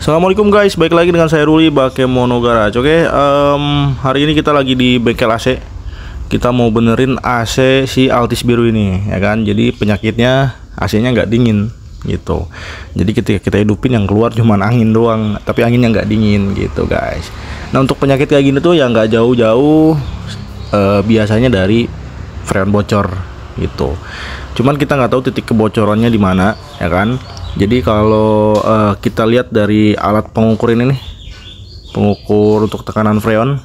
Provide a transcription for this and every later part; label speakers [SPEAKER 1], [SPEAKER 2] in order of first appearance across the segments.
[SPEAKER 1] Assalamualaikum guys, baik lagi dengan saya Ruli Bakemono Garage. Oke, hari ini kita lagi di bengkel AC. Kita mau benerin AC si Altis biru ini, ya kan? Jadi penyakitnya AC-nya nggak dingin gitu. Jadi ketika kita hidupin yang keluar cuma angin doang, tapi anginnya nggak dingin gitu guys. Nah untuk penyakit kayak gini tuh ya nggak jauh-jauh, biasanya dari freon bocor gitu. Cuman kita nggak tahu titik kebocorannya di mana, ya kan? Jadi kalau kita lihat dari alat pengukur ini nih, pengukur untuk tekanan freon,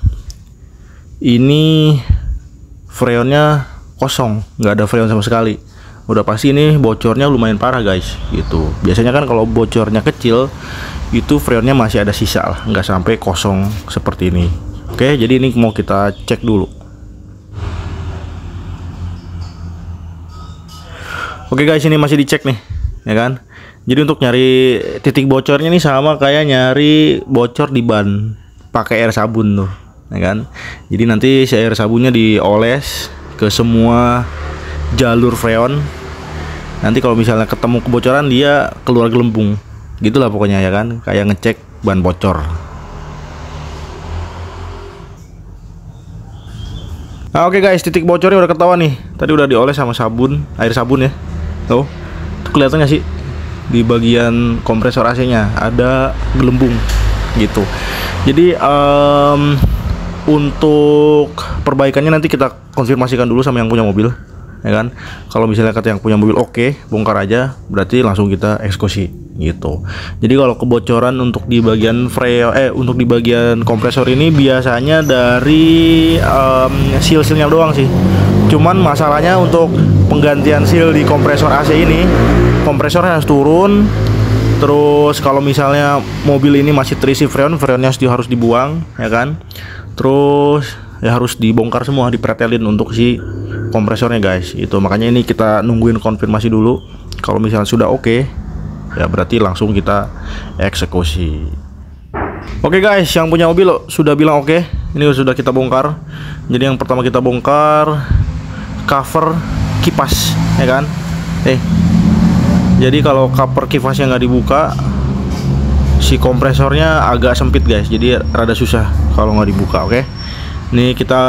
[SPEAKER 1] ini freonnya kosong, nggak ada freon sama sekali. Udah pasti ini bocornya lumayan parah guys, gitu. Biasanya kan kalau bocornya kecil, itu freonnya masih ada sisa lah, nggak sampai kosong seperti ini. Oke, jadi ini mau kita cek dulu. Oke guys, ini masih dicek nih, ya kan? Jadi untuk nyari titik bocornya nih sama kayak nyari bocor di ban pakai air sabun tuh, ya kan? Jadi nanti si air sabunnya dioles ke semua jalur freon. Nanti kalau misalnya ketemu kebocoran dia keluar gelembung. Gitulah pokoknya, ya kan? Kayak ngecek ban bocor. Nah, oke guys, titik bocornya udah ketahuan nih. Tadi udah dioles sama sabun, air sabun ya. Tuh kelihatan nggak sih? Di bagian kompresor AC-nya ada gelembung gitu. Jadi untuk perbaikannya nanti kita konfirmasikan dulu sama yang punya mobil, ya kan? Kalau misalnya kata yang punya mobil oke, bongkar aja, berarti langsung kita eksekusi gitu. Jadi kalau kebocoran untuk di bagian untuk di bagian kompresor ini biasanya dari seal-sealnya doang sih. Cuman masalahnya untuk penggantian seal di kompresor AC ini, kompresornya harus turun. Terus kalau misalnya mobil ini masih terisi freon, freonnya harus dibuang, ya kan? Terus ya harus dibongkar semua, dipretelin untuk si kompresornya guys. Itu makanya ini kita nungguin konfirmasi dulu. Kalau misalnya sudah oke, ya berarti langsung kita eksekusi. Oke guys, yang punya mobil sudah bilang oke. Ini sudah kita bongkar. Jadi yang pertama kita bongkar cover kipas, ya kan? Jadi kalau cover kipasnya nggak dibuka, si kompresornya agak sempit guys. Jadi rada susah kalau nggak dibuka. Oke, ini kita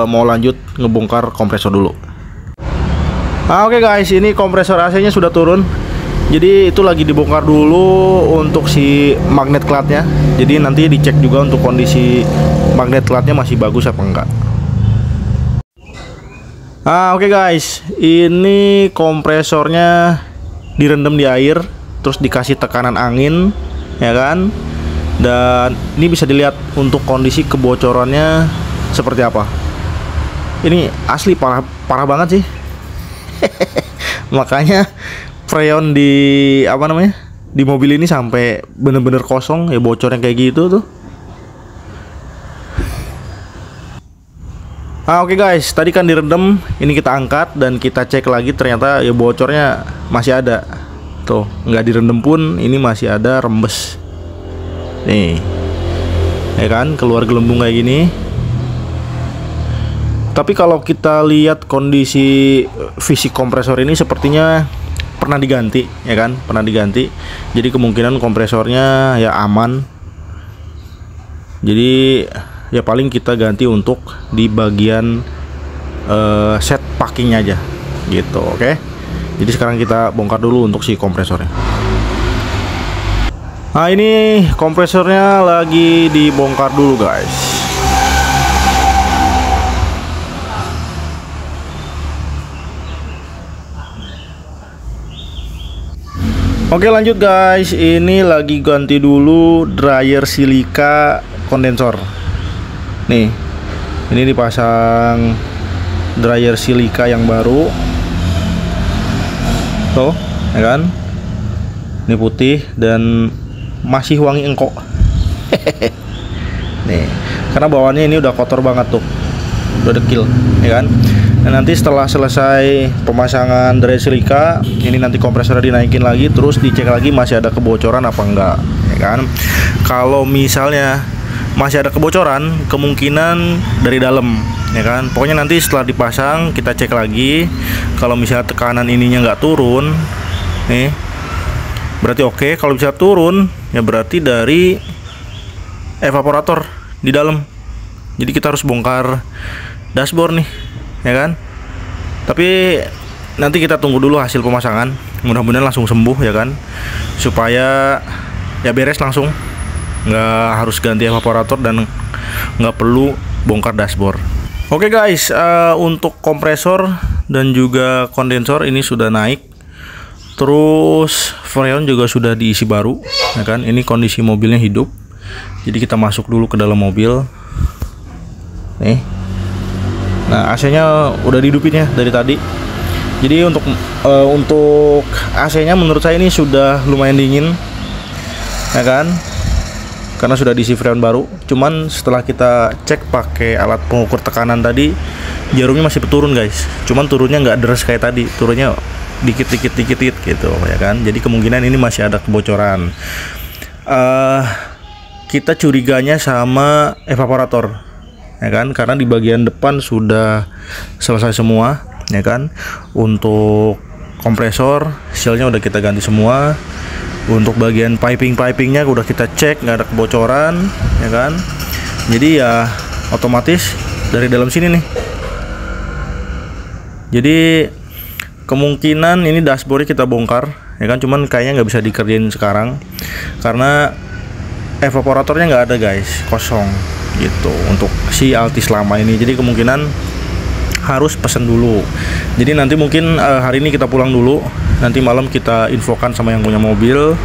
[SPEAKER 1] mau lanjut ngebongkar kompresor dulu. Oke guys, ini kompresor AC-nya sudah turun. Jadi itu lagi dibongkar dulu untuk si magnet clutch-nya. Jadi nanti dicek juga untuk kondisi magnet clutch-nya masih bagus apa enggak. Oke guys, ini kompresornya direndam di air, terus dikasih tekanan angin, ya kan? Dan ini bisa dilihat untuk kondisi kebocorannya seperti apa. Ini asli parah banget sih. Makanya freon di di mobil ini sampai bener-bener kosong, ya bocornya kayak gitu tuh. Oke guys, tadi kan direndam, ini kita angkat dan kita cek lagi, ternyata ya bocornya masih ada. Tuh, nggak direndam pun ini masih ada rembes. Nih, ya kan, keluar gelembung kayak gini. Tapi kalau kita lihat kondisi fisik kompresor ini sepertinya pernah diganti, ya kan, pernah diganti. Jadi kemungkinan kompresornya ya aman. Jadi ya paling kita ganti untuk di bagian set packingnya aja gitu. Oke, jadi sekarang kita bongkar dulu untuk si kompresornya. Nah ini kompresornya lagi dibongkar dulu guys. Oke lanjut guys, ini lagi ganti dulu dryer silika kondensor. Nih, ini dipasang dryer silika yang baru. Tuh, ya kan? Ini putih dan masih wangi engkok. Nih, karena bawaannya ini udah kotor banget tuh, udah dekil, ya kan? Dan nanti setelah selesai pemasangan dryer silika, ini nanti kompresornya dinaikin lagi, terus dicek lagi masih ada kebocoran apa enggak, ya kan? Kalau misalnya masih ada kebocoran, kemungkinan dari dalam, ya kan? Pokoknya nanti setelah dipasang kita cek lagi. Kalau misalnya tekanan ininya nggak turun, nih berarti oke. Kalau bisa turun ya berarti dari evaporator di dalam. Jadi kita harus bongkar dashboard nih, ya kan. Tapi nanti kita tunggu dulu hasil pemasangan, mudah-mudahan langsung sembuh ya kan, supaya ya beres langsung, nggak harus ganti evaporator dan nggak perlu bongkar dashboard. Oke guys, untuk kompresor dan juga kondensor ini sudah naik, terus freon juga sudah diisi baru ya kan. Ini kondisi mobilnya hidup, jadi kita masuk dulu ke dalam mobil nih. Nah, AC-nya udah dihidupin ya dari tadi. Jadi untuk AC-nya menurut saya ini sudah lumayan dingin ya kan, karena sudah diisi freon baru. Cuman setelah kita cek pakai alat pengukur tekanan tadi, jarumnya masih turun guys. Cuman turunnya nggak deras kayak tadi, turunnya dikit gitu ya kan. Jadi kemungkinan ini masih ada kebocoran. Kita curiganya sama evaporator ya kan, karena di bagian depan sudah selesai semua ya kan. Untuk kompresor sealnya udah kita ganti semua. Untuk bagian pipingnya udah kita cek, nggak ada kebocoran ya kan. Jadi ya otomatis dari dalam sini nih. Jadi kemungkinan ini dashboardnya kita bongkar ya kan, cuman kayaknya nggak bisa dikerjain sekarang karena evaporatornya nggak ada guys, kosong gitu untuk si Altis lama ini. Jadi kemungkinan harus pesen dulu. Jadi nanti mungkin hari ini kita pulang dulu, nanti malam kita infokan sama yang punya mobil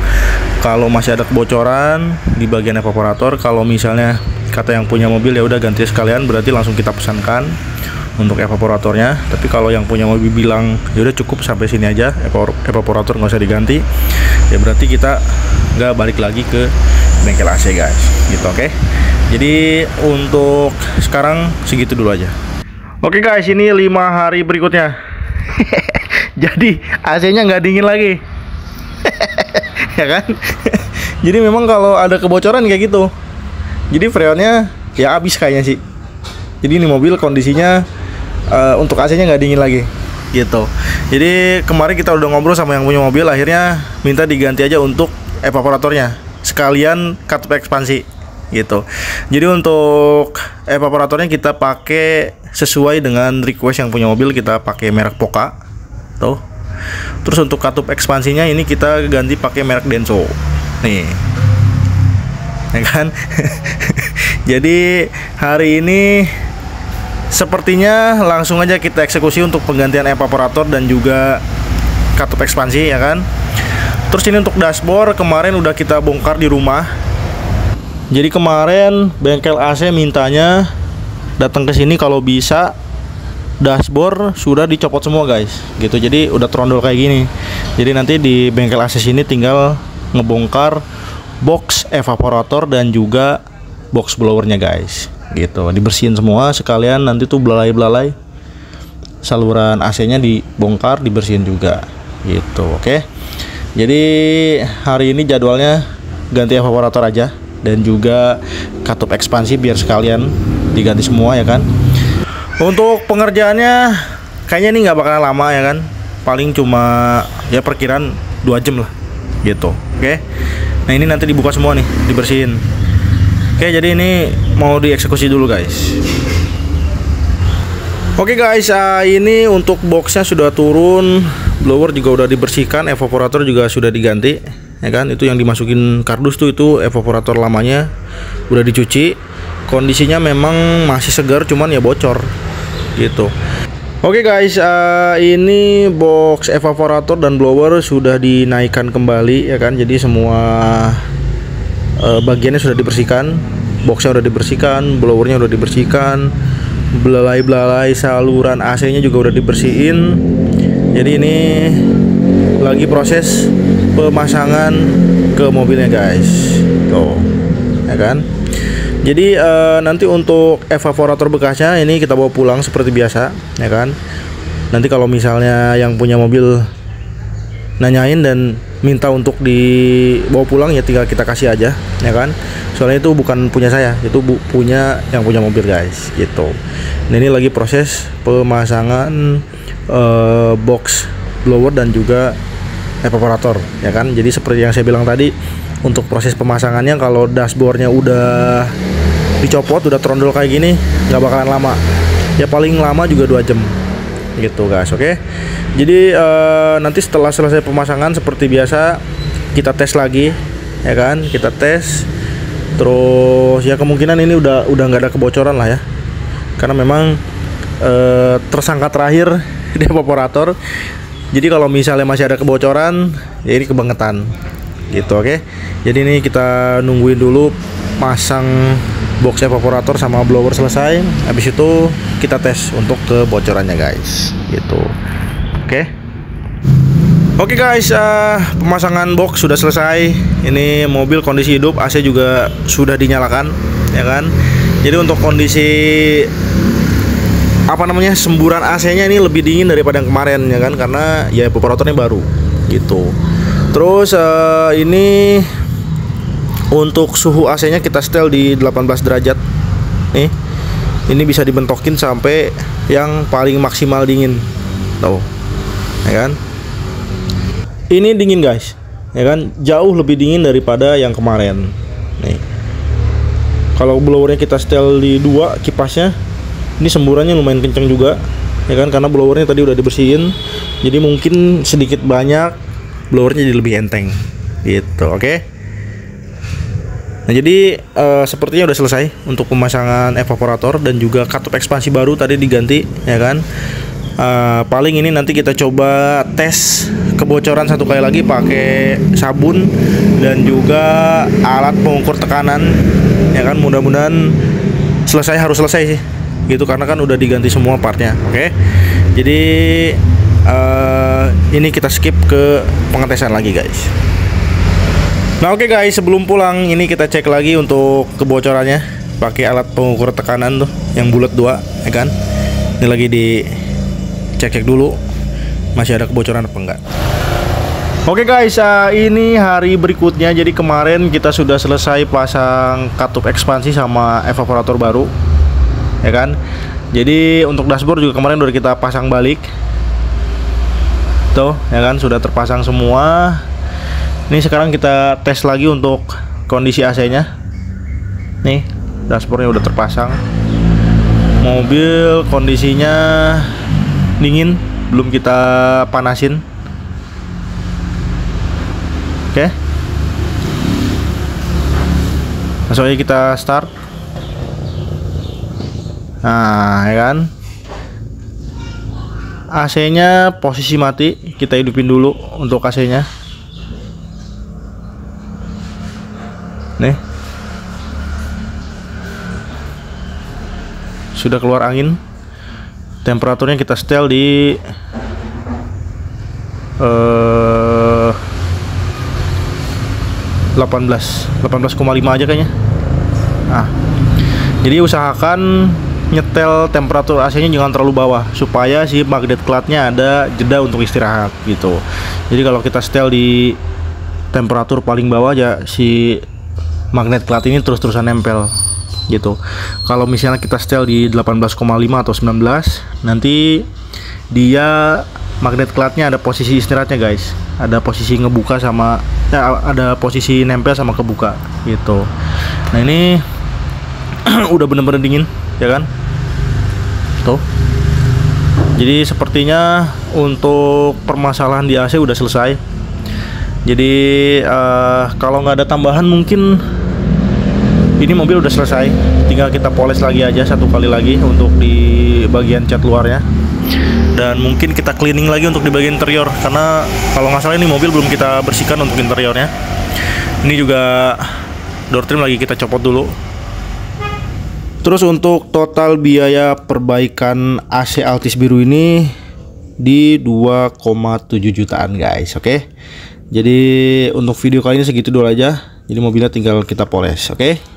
[SPEAKER 1] kalau masih ada kebocoran di bagian evaporator. Kalau misalnya kata yang punya mobil ya udah ganti sekalian, berarti langsung kita pesankan untuk evaporatornya. Tapi kalau yang punya mobil bilang ya udah cukup sampai sini aja, evaporator nggak usah diganti, ya berarti kita nggak balik lagi ke bengkel AC guys gitu. Oke, jadi untuk sekarang segitu dulu aja. Oke guys, ini 5 hari berikutnya. Jadi AC-nya nggak dingin lagi. Ya kan. Jadi memang kalau ada kebocoran kayak gitu, jadi freonnya ya habis kayaknya sih. Jadi ini mobil kondisinya untuk AC-nya nggak dingin lagi gitu. Jadi kemarin kita udah ngobrol sama yang punya mobil, akhirnya minta diganti aja untuk evaporatornya, sekalian katup ekspansi gitu. Jadi untuk evaporatornya kita pakai sesuai dengan request yang punya mobil, kita pakai merek Poca tuh. Terus untuk katup ekspansinya ini kita ganti pakai merek Denso nih ya kan. Jadi hari ini sepertinya langsung aja kita eksekusi untuk penggantian evaporator dan juga katup ekspansi ya kan. Terus ini untuk dashboard kemarin udah kita bongkar di rumah. Jadi kemarin bengkel AC mintanya datang ke sini kalau bisa dashboard sudah dicopot semua guys gitu. Jadi udah trondol kayak gini. Jadi nanti di bengkel AC sini tinggal ngebongkar box evaporator dan juga box blowernya guys gitu. Dibersihin semua sekalian, nanti tuh belalai-belalai saluran AC-nya dibongkar, dibersihin juga gitu. Oke. Jadi hari ini jadwalnya ganti evaporator aja dan juga katup ekspansi biar sekalian diganti semua ya kan. Untuk pengerjaannya kayaknya ini nggak bakalan lama ya kan, paling cuma ya perkiraan 2 jam lah gitu. Oke. Nah ini nanti dibuka semua nih, dibersihin. Oke, jadi ini mau dieksekusi dulu guys. Oke guys, ini untuk boxnya sudah turun, blower juga udah dibersihkan, evaporator juga sudah diganti ya kan. Itu yang dimasukin kardus tuh, itu evaporator lamanya udah dicuci. Kondisinya memang masih segar, cuman ya bocor gitu. Oke guys, ini box evaporator dan blower sudah dinaikkan kembali ya kan. Jadi semua bagiannya sudah dibersihkan, boxnya udah dibersihkan, blowernya udah dibersihkan, belalai-belalai saluran AC-nya juga udah dibersihin. Jadi ini lagi proses pemasangan ke mobilnya guys, tuh ya kan. Jadi nanti untuk evaporator bekasnya ini kita bawa pulang seperti biasa ya kan. Nanti kalau misalnya yang punya mobil nanyain dan minta untuk dibawa pulang ya tinggal kita kasih aja ya kan. Soalnya itu bukan punya saya, itu punya yang punya mobil guys gitu. Nah, ini lagi proses pemasangan box blower dan juga evaporator, ya kan. Jadi seperti yang saya bilang tadi, untuk proses pemasangannya kalau dashboardnya udah dicopot, udah trondol kayak gini, nggak bakalan lama. Ya paling lama juga 2 jam gitu guys. Oke. Jadi nanti setelah selesai pemasangan seperti biasa kita tes lagi, ya kan. Kita tes. Terus ya kemungkinan ini udah nggak ada kebocoran lah ya. Karena memang tersangka terakhir di evaporator. Jadi kalau misalnya masih ada kebocoran, ya ini kebangetan gitu. Oke. Jadi ini kita nungguin dulu masang box evaporator sama blower selesai. Habis itu kita tes untuk kebocorannya guys gitu. Oke guys, pemasangan box sudah selesai. Ini mobil kondisi hidup, AC juga sudah dinyalakan, ya kan. Jadi untuk kondisi semburan AC-nya ini lebih dingin daripada yang kemarin, ya kan, karena ya evaporatornya baru gitu. Terus ini untuk suhu AC-nya kita setel di 18 derajat. Nih. Ini bisa dibentokin sampai yang paling maksimal dingin. Tuh. Ya kan? Ini dingin, guys. Ya kan? Jauh lebih dingin daripada yang kemarin. Nih. Kalau blowernya kita setel di 2 kipasnya, ini semburannya lumayan kenceng juga. Ya kan? Karena blowernya tadi udah dibersihin. Jadi mungkin sedikit banyak blowernya jadi lebih enteng. Gitu, oke? Nah, jadi sepertinya udah selesai untuk pemasangan evaporator dan juga katup ekspansi baru tadi diganti, ya kan. Paling ini nanti kita coba tes kebocoran satu kali lagi pakai sabun dan juga alat pengukur tekanan, ya kan. Mudah-mudahan harus selesai sih, gitu, karena kan udah diganti semua partnya, oke. Jadi ini kita skip ke pengetesan lagi guys. Nah oke guys, sebelum pulang ini kita cek lagi untuk kebocorannya pakai alat pengukur tekanan tuh yang bulat 2, ya kan. Ini lagi dicek dulu masih ada kebocoran apa enggak. Oke guys, ini hari berikutnya. Jadi kemarin kita sudah selesai pasang katup ekspansi sama evaporator baru, ya kan. Jadi untuk dashboard juga kemarin udah kita pasang balik tuh, ya kan, sudah terpasang semua. Ini sekarang kita tes lagi untuk kondisi AC-nya. Nih, dashboardnya udah terpasang. Mobil kondisinya dingin, belum kita panasin. Oke. Langsung aja kita start. Nah, ya kan. AC-nya posisi mati, kita hidupin dulu untuk AC-nya. Nih, sudah keluar angin. Temperaturnya kita setel di 18,5 aja kayaknya. Nah, jadi usahakan nyetel temperatur AC-nya jangan terlalu bawah supaya si magnet clutch-nya ada jeda untuk istirahat gitu. Jadi kalau kita setel di temperatur paling bawah aja, si magnet clutch ini terus-terusan nempel gitu. Kalau misalnya kita setel di 18,5 atau 19, nanti dia magnet clutch-nya ada posisi istirahatnya guys, ada posisi ngebuka sama ada posisi nempel sama kebuka gitu. Nah ini udah bener-bener dingin, ya kan, tuh. Jadi sepertinya untuk permasalahan di AC udah selesai. Jadi kalau nggak ada tambahan mungkin ini mobil udah selesai, tinggal kita poles lagi aja satu kali lagi untuk di bagian cat luarnya, dan mungkin kita cleaning lagi untuk di bagian interior, karena kalau nggak salah ini mobil belum kita bersihkan untuk interiornya. Ini juga door trim lagi kita copot dulu. Terus untuk total biaya perbaikan AC Altis biru ini di 2,7 jutaan guys, oke. Jadi untuk video kali ini segitu dulu aja. Jadi mobilnya tinggal kita poles, oke.